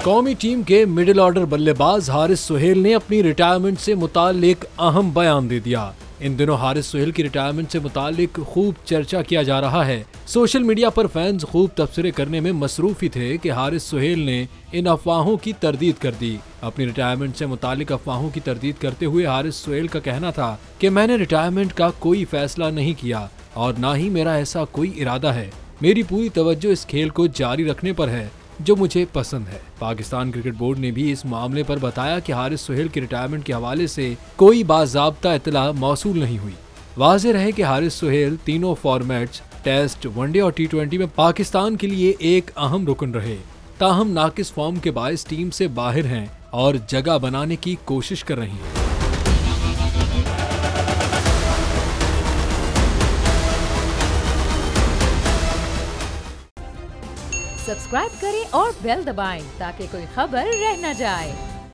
कौमी टीम के middle order बल्लेबाज हारिस सुहेल ने अपनी रिटायरमेंट से मुताल्लिक अहम बयान दे दिया। इन दिनों हारिस सुहेल की रिटायरमेंट से मुताल्लिक खूब चर्चा किया जा रहा है। सोशल मीडिया पर फैंस खूब तबसरे करने में मसरूफ ही थे कि हारिस सुहेल ने इन अफवाहों की तरदीद कर दी। अपनी रिटायरमेंट से मुताल्लिक अफवाहों की तरदीद करते हुए हारिस सुहेल का कहना था कि मैंने रिटायरमेंट का कोई फैसला नहीं किया और ना ही मेरा ऐसा कोई इरादा है। मेरी पूरी तवज्जो इस खेल को जारी रखने पर है जो मुझे पसंद है। पाकिस्तान क्रिकेट बोर्ड ने भी इस मामले पर बताया कि हारिस सुहेल की रिटायरमेंट के हवाले से कोई बाज़ाब्ता इत्तला मौसूल नहीं हुई। वाज़ेह रहे कि हारिस सुहेल तीनों फॉर्मेट्स टेस्ट, वनडे और टी20 में पाकिस्तान के लिए एक अहम रुकन रहे। ताहम नाकिस फॉर्म के बायस टीम से बाहर हैं और जगह बनाने की कोशिश कर रही हैं। सब्सक्राइब करें और बेल दबाएं ताकि कोई खबर रह न जाए।